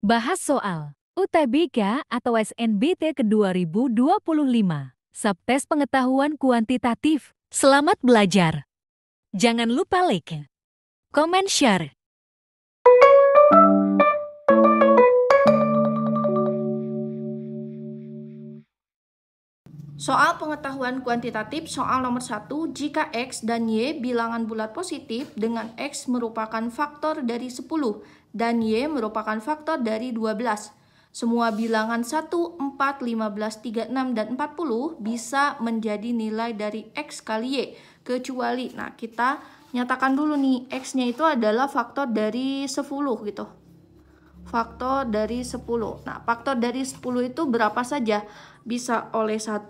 Bahas soal UTBK atau SNBT ke-2025. Subtes pengetahuan kuantitatif. Selamat belajar. Jangan lupa like, comment, share. Soal pengetahuan kuantitatif, soal nomor 1, jika X dan Y bilangan bulat positif dengan X merupakan faktor dari 10 dan Y merupakan faktor dari 12. Semua bilangan 1, 4, 15, 36, dan 40 bisa menjadi nilai dari X kali Y. Kecuali, nah kita nyatakan dulu nih, X-nya itu adalah faktor dari 10 gitu. Faktor dari 10. Nah, faktor dari 10 itu berapa saja? Bisa oleh 1,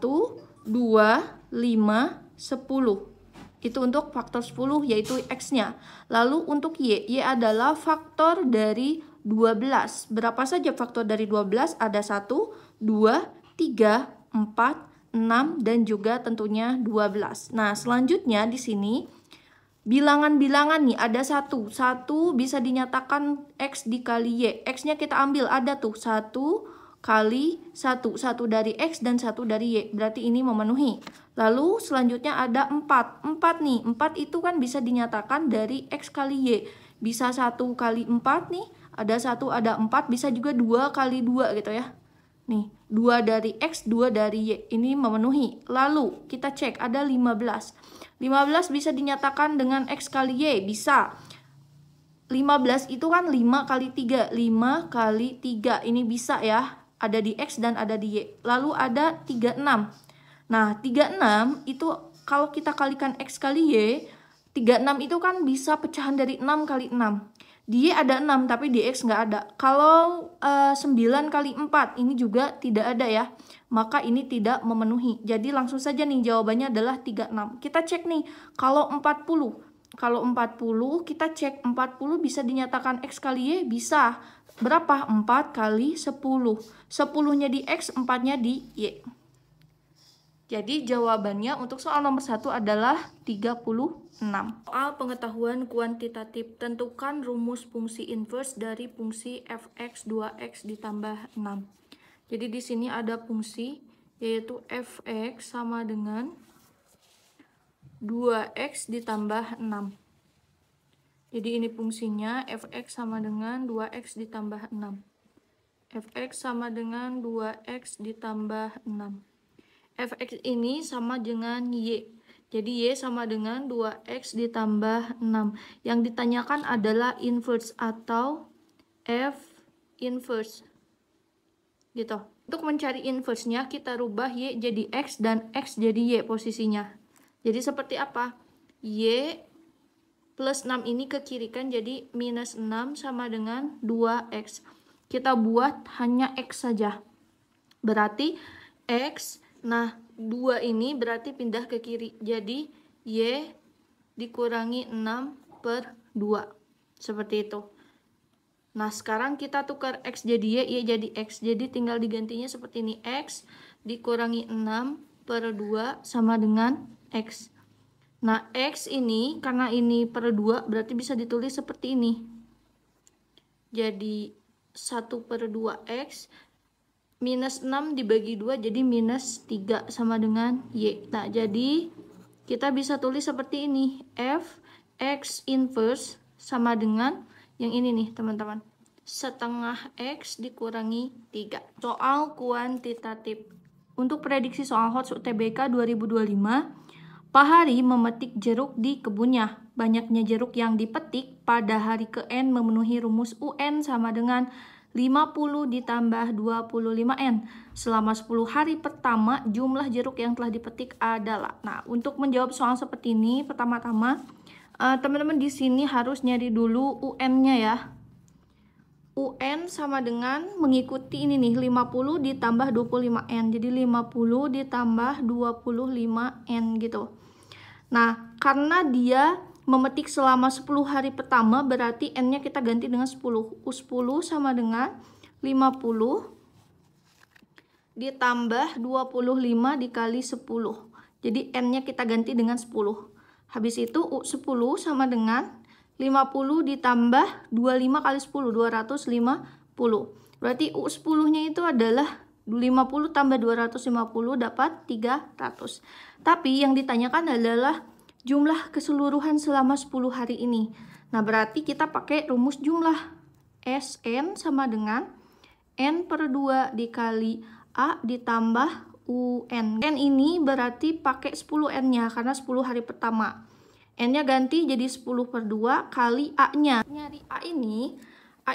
2, 5, 10. Itu untuk faktor 10 yaitu X-nya. Lalu untuk Y adalah faktor dari 12. Berapa saja faktor dari 12? Ada 1, 2, 3, 4, 6, dan juga tentunya 12. Nah, selanjutnya di sini bilangan-bilangan nih ada satu bisa dinyatakan X dikali Y. X-nya kita ambil, ada tuh 1 kali 1 dari X dan 1 dari Y, berarti ini memenuhi. Lalu selanjutnya ada 4 nih, 4 itu kan bisa dinyatakan dari X kali Y, bisa 1 kali 4 nih, ada 1 ada 4, bisa juga 2 kali 2 gitu ya. Nih, 2 dari X, 2 dari Y, ini memenuhi. Lalu kita cek ada 15 bisa dinyatakan dengan X kali Y, bisa. 15 itu kan 5 kali 3, 5 kali 3, ini bisa ya, ada di X dan ada di Y. Lalu ada 36. Nah, 36 itu kalau kita kalikan X kali Y, 36 itu kan bisa pecahan dari 6 kali 6. Di Y ada 6, tapi di X nggak ada. Kalau 9 kali 4, ini juga tidak ada ya. Maka ini tidak memenuhi. Jadi langsung saja nih jawabannya adalah 36. Kita cek nih, kalau 40. Kalau 40, kita cek 40 bisa dinyatakan X kali Y? Bisa. Berapa? 4 kali 10. 10-nya di X, 4-nya di Y. Jadi jawabannya untuk soal nomor 1 adalah 36. Soal pengetahuan kuantitatif, tentukan rumus fungsi inverse dari fungsi fx 2x ditambah 6. Jadi di sini ada fungsi yaitu fx sama dengan 2x ditambah 6. Jadi ini fungsinya fx sama dengan 2x ditambah 6. Fx sama dengan 2x ditambah 6. Fx ini sama dengan Y. Jadi Y sama dengan 2x ditambah 6. Yang ditanyakan adalah inverse atau F inverse. Gitu. Untuk mencari inverse-nya kita rubah Y jadi X dan X jadi Y posisinya. Jadi seperti apa? Y plus 6 ini ke kiri kan, jadi minus 6 sama dengan 2X. Kita buat hanya X saja. Berarti X, nah 2 ini berarti pindah ke kiri. Jadi Y dikurangi 6/2. Seperti itu. Nah, sekarang kita tukar X jadi Y jadi X. Jadi tinggal digantinya seperti ini. X dikurangi 6/2 sama dengan X. Nah, X ini, karena ini per 2, berarti bisa ditulis seperti ini. Jadi, 1/2X. Minus 6 dibagi 2, jadi minus 3 sama dengan Y. Nah, jadi kita bisa tulis seperti ini. F, X inverse sama dengan yang ini nih, teman-teman. Setengah X dikurangi 3. Soal kuantitatif. Untuk prediksi soal HOTS UTBK 2025, Pak Hari memetik jeruk di kebunnya. Banyaknya jeruk yang dipetik pada hari ke-N memenuhi rumus UN sama dengan 50 ditambah 25N. Selama 10 hari pertama, jumlah jeruk yang telah dipetik adalah. Nah, untuk menjawab soal seperti ini, pertama-tama, teman-teman di sini harus nyari dulu UN-nya ya. UN sama dengan mengikuti ini nih, 50 ditambah 25N. Jadi 50 ditambah 25N gitu. Nah, karena dia memetik selama 10 hari pertama, berarti N-nya kita ganti dengan 10. U10 sama dengan 50 ditambah 25 dikali 10. Jadi N-nya kita ganti dengan 10. Habis itu U10 sama dengan 50 ditambah 25 kali 10, 250. Berarti U10-nya itu adalah 50 tambah 250 dapat 300. Tapi yang ditanyakan adalah jumlah keseluruhan selama 10 hari ini. Nah, berarti kita pakai rumus jumlah. Sn sama dengan N per 2 dikali A ditambah UN. N ini berarti pakai 10 N-nya karena 10 hari pertama. N-nya ganti jadi 10 per 2 kali A-nya. Nyari A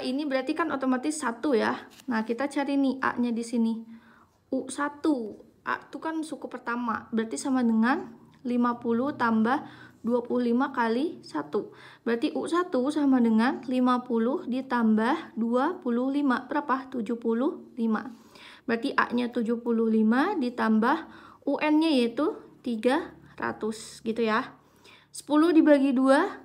ini berarti kan otomatis 1 ya. Nah, kita cari nih A-nya di sini. U1. A itu kan suku pertama. Berarti sama dengan 50 tambah 25 kali 1. Berarti U1 sama dengan 50 ditambah 25. Berapa? 75. Berarti A-nya 75 ditambah UN-nya yaitu 300 gitu ya. 10 dibagi 2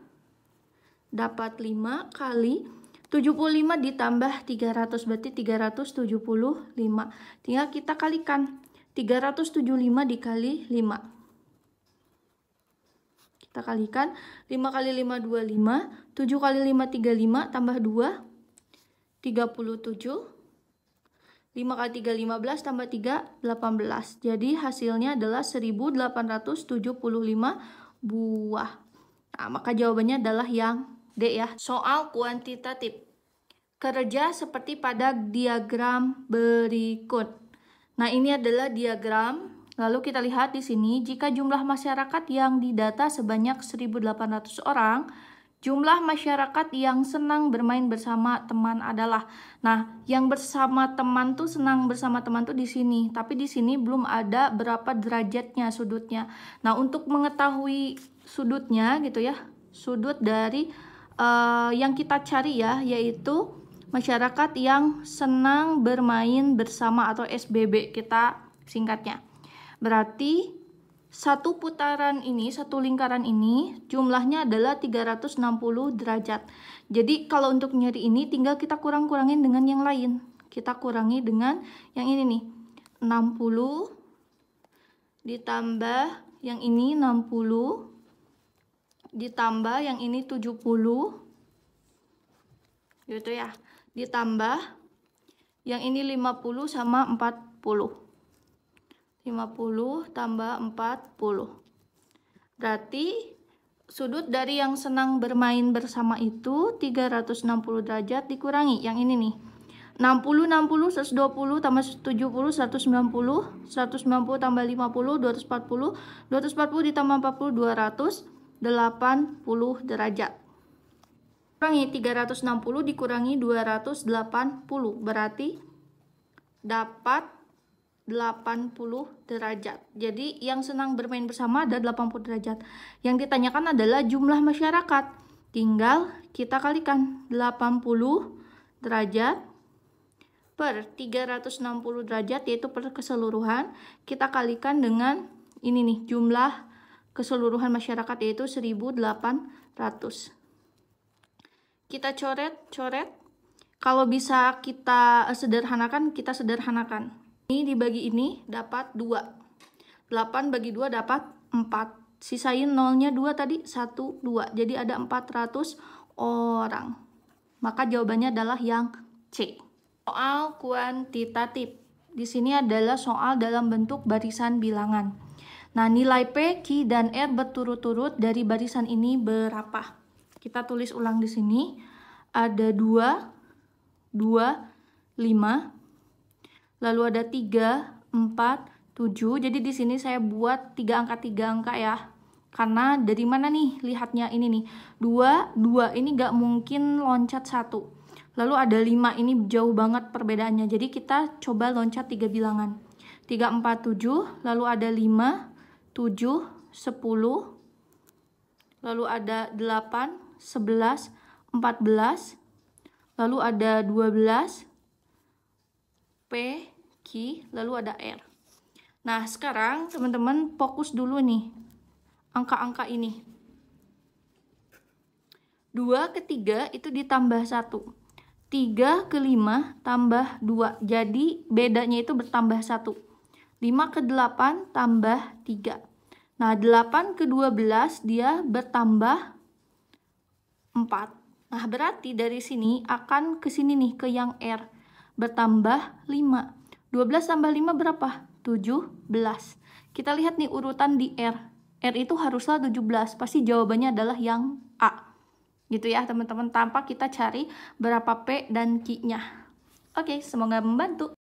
dapat 5 kali 75 ditambah 300 berarti 375. Tinggal kita kalikan 375 dikali 5. Kita kalikan 5 kali 5 25, 7 kali 5 35 tambah 2 37. 5 kali 3 15 tambah 3 18. Jadi hasilnya adalah 1875 buah. Nah, maka jawabannya adalah yang D ya. Soal kuantitatif. Kerja seperti pada diagram berikut. Nah, ini adalah diagram. Lalu kita lihat di sini, jika jumlah masyarakat yang didata sebanyak 1.800 orang, jumlah masyarakat yang senang bermain bersama teman adalah. Nah, yang bersama teman tuh senang bersama teman tuh di sini, tapi di sini belum ada berapa derajatnya sudutnya. Nah, untuk mengetahui sudutnya gitu ya, sudut dari yang kita cari ya, yaitu masyarakat yang senang bermain bersama atau SBB kita singkatnya. Berarti satu putaran ini, satu lingkaran ini jumlahnya adalah 360 derajat. Jadi kalau untuk nyari ini tinggal kita kurang-kurangin dengan yang lain. Kita kurangi dengan yang ini nih. 60 ditambah yang ini 60 ditambah yang ini 70 gitu ya, ditambah yang ini 50 sama 40. 50 tambah 40 berarti sudut dari yang senang bermain bersama itu 360 derajat dikurangi yang ini nih 60 120 tambah 70 190 190 tambah 50 240 ditambah 40 280 derajat. Kurangi 360 dikurangi 280 berarti dapat 80 derajat. Jadi yang senang bermain bersama ada 80 derajat. Yang ditanyakan adalah jumlah masyarakat. Tinggal kita kalikan 80 derajat per 360 derajat yaitu per keseluruhan. Kita kalikan dengan ini nih jumlah keseluruhan masyarakat yaitu 1.800. Kita coret. Kalau bisa kita sederhanakan, kita sederhanakan. Ini dibagi ini dapat 2. 8 bagi 2 dapat 4. Sisain nolnya 2 tadi 1, 2. Jadi ada 400 orang. Maka jawabannya adalah yang C. Soal kuantitatif. Di sini adalah soal dalam bentuk barisan bilangan. Nah, nilai P, Q, dan R berturut-turut dari barisan ini berapa? Kita tulis ulang di sini. Ada 2, 5, lalu ada 3, 4, 7. Jadi di sini saya buat 3 angka ya. Karena dari mana nih lihatnya ini nih. 2 ini gak mungkin loncat 1. Lalu ada 5, ini jauh banget perbedaannya. Jadi kita coba loncat 3 bilangan. 3, 4, 7, lalu ada 5, 7, 10, lalu ada 8, 11, 14, lalu ada 12, P, Q, lalu ada R. Nah, sekarang teman-teman fokus dulu nih, angka-angka ini. 2 ke 3 itu ditambah 1. 3 ke 5 tambah 2. Jadi bedanya itu bertambah 1. 5 ke 8 tambah 3. Nah, 8 ke 12 dia bertambah 4. Nah, berarti dari sini akan ke sini nih, ke yang R. bertambah 5. 12 tambah 5 berapa? 17. Kita lihat nih urutan di R. R itu haruslah 17. Pasti jawabannya adalah yang A. Gitu ya teman-teman, tanpa kita cari berapa P dan Q-nya. Oke, semoga membantu.